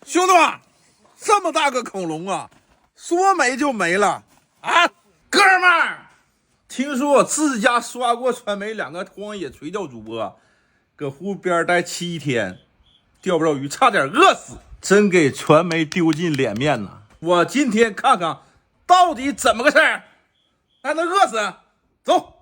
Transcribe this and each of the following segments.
兄弟们，这么大个恐龙啊，说没就没了啊！哥们儿，听说我自家刷过传媒2个荒野垂钓主播，搁湖边待7天，钓不着鱼，差点饿死，真给传媒丢尽脸面呐！我今天看看到底怎么个事儿，还能饿死？走。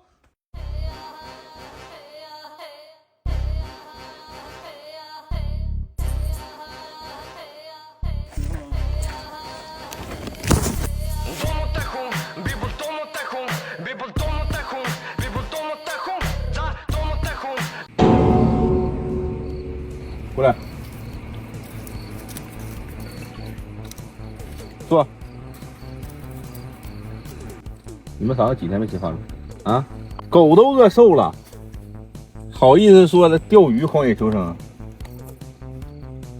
过来，坐。你们3个几天没吃饭了？啊，狗都饿瘦了，好意思说的钓鱼荒野求生？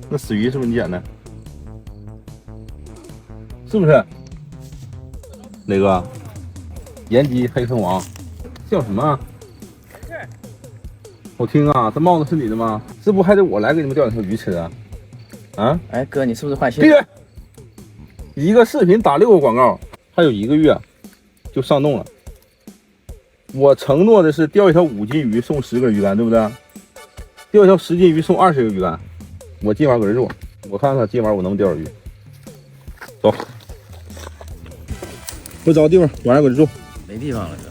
那死鱼是不是你捡的？是不是？哪个？延吉黑凤凰叫什么？我听啊，这帽子是你的吗？这不还得我来给你们钓2条鱼吃啊？啊？哎哥，你是不是换新？闭嘴！一个视频打6个广告，还有1个月就上冻了。我承诺的是钓1条5斤鱼送10根鱼竿，对不对？钓1条10斤鱼送20个鱼竿。我今晚搁这住，我看看今晚我能不能钓着鱼。走，我找个地方晚上搁这住。没地方了哥。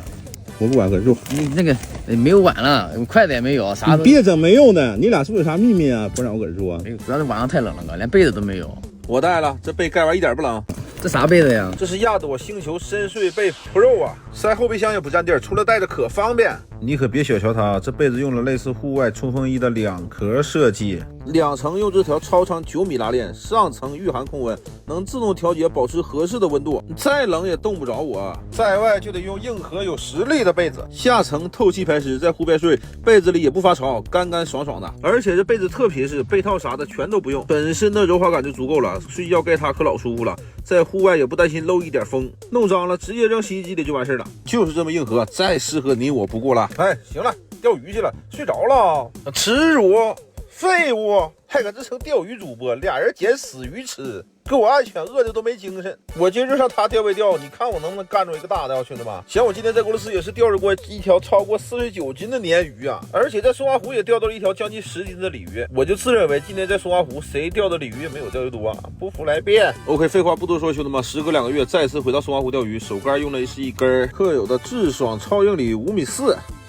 我不管搁这住。你那个没有碗了，筷子也没有，啥都。你别整没用的，你俩是不是有啥秘密啊？不让我搁这住啊？没有，主要是晚上太冷了哥，连被子都没有。我带了，这被盖完一点不冷。这啥被子呀？这是亚朵星球深睡被 Pro 啊，塞后备箱也不占地儿，除了带着可方便。你可别小瞧它，这被子用了类似户外冲锋衣的2壳设计，2层用这条超长9米拉链，上层御寒控温，能自动调节保持合适的温度，再冷也冻不着我。在外就得用硬核有实力的被子，下层透气排湿，在湖边睡，被子里也不发潮，干干爽爽的。而且这被子特皮实，被套啥的全都不用，本身的柔滑感就足够了，睡觉盖它可老舒服了。在户外也不担心漏一点风，弄脏了直接扔洗衣机里就完事了，就是这么硬核，再适合你我不过了。哎，行了，钓鱼去了，睡着了，耻辱，废物，还搁这成钓鱼主播，俩人捡死鱼吃，给我爱犬饿的都没精神。我今儿就上他钓没钓，你看我能不能干着一个大的啊，兄弟们！想我今天在俄罗斯也是钓着过1条超过49斤的鲶鱼啊，而且在松花湖也钓到了1条将近10斤的鲤鱼。我就自认为今天在松花湖谁钓的鲤鱼也没有钓鱼多啊，不服来辩。OK， 废话不多说，兄弟们，时隔2个月再次回到松花湖钓鱼，手竿用的是一根特有的智爽超硬鲤5.4米。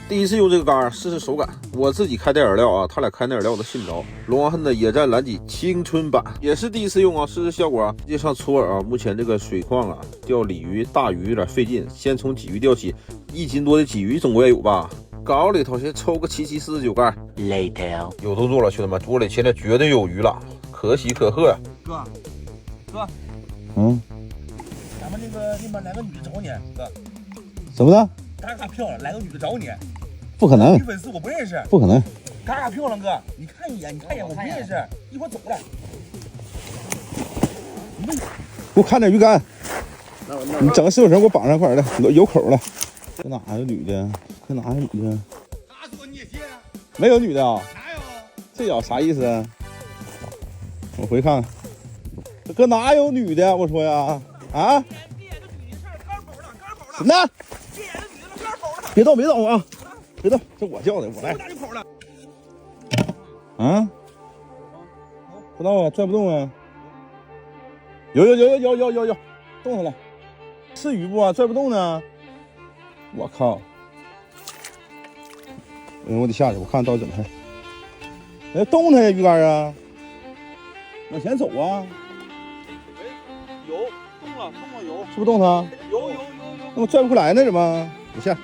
第一次用这个竿试试手感，我自己开点饵料啊，他俩开那饵料我都信不着。龙王恨的野战蓝鲫青春版也是第一次用啊，试试效果啊。直接上搓饵啊，目前这个水况啊，钓鲤鱼大鱼有点费劲，先从鲫鱼钓起，1斤多的鲫鱼总归有吧。缸里头先抽个7749竿 Later， 有动作了，兄弟们，窝里现在绝对有鱼了，可喜可贺呀。哥，咱们那个那边来个女的找你，哥。怎么的？嘎嘎漂亮，来个女的找你。不可能，女粉丝我不认识。不可能。嘎嘎漂亮哥，你看一眼，我不认识，一会儿走了。给我看点鱼竿，你整个石头绳给我绑上，快点的，有口了。搁哪有女的？搁哪有女的？他说你也信？没有女的啊？哪有？这脚啥意思啊？我回看看，搁哪有女的？我说呀，啊？什么呢？别动，别动啊！别动，这我叫的，我来。啊？不动啊，拽不动啊。有，动弹了。是鱼不啊？拽不动呢。我靠！我得下去，我看看到底怎么回事。哎，动弹呀，鱼竿啊！往前走啊！有动了有，是不是动弹？有。那我拽不回来呢，怎么？我下。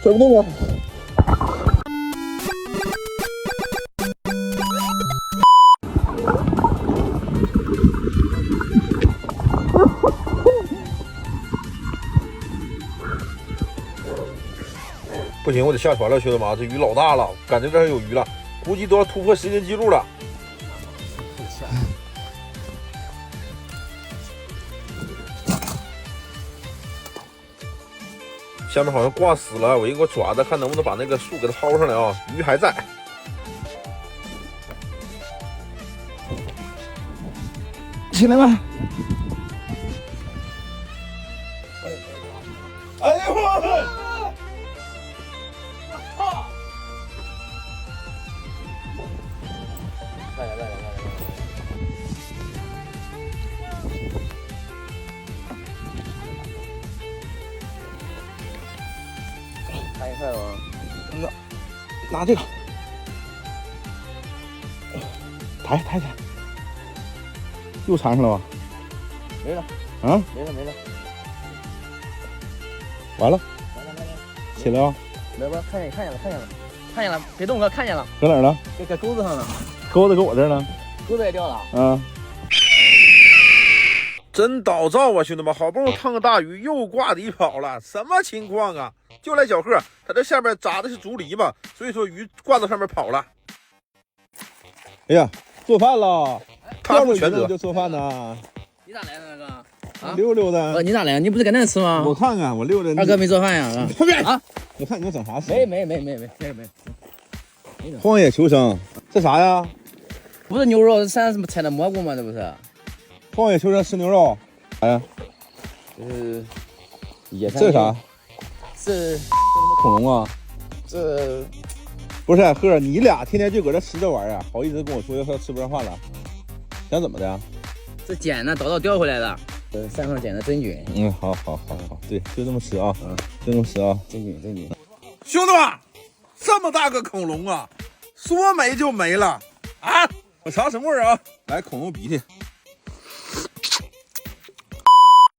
拽不动啊！不行，我得下船了，兄弟们，这鱼老大了，感觉这儿有鱼了，估计都要突破时间记录了。下面好像挂死了，我一个爪子看能不能把那个树给它薅上来啊！鱼还在。起来吧！哎呦我！看一块吗？拿这个，抬，又缠上了吧？没了，啊，没了，完了，起来啊！没不，看见了，别动哥，看见了，搁哪儿了？搁钩子上了，钩子搁我这儿呢。钩子也掉了。啊，真倒灶啊，兄弟们！好不容易看个大鱼，又挂底跑了，什么情况啊？就来小贺，他这下面扎的是竹篱笆，所以说鱼挂到上面跑了。哎呀，做饭了，他负全责。就做饭呢。你咋来的，二哥？啊，溜溜的。你咋来？你不是搁那吃吗？我看看，我溜达。二哥没做饭呀？啊？我看你要整啥吃？没。荒野求生，这啥呀？不是牛肉，山上采的蘑菇吗？这不是？荒野求生吃牛肉。啥呀？野山。这是啥？这恐龙啊？这不是贺，你俩天天就搁这吃这玩意儿，好意思跟我说要吃不上饭了？想怎么的？这捡的，早钓回来的。山上捡的真菌。嗯，好，对，就这么吃啊，就这么吃啊，真菌。兄弟们，这么大个恐龙啊，说没就没了啊！我尝什么味儿啊？来，恐龙鼻涕。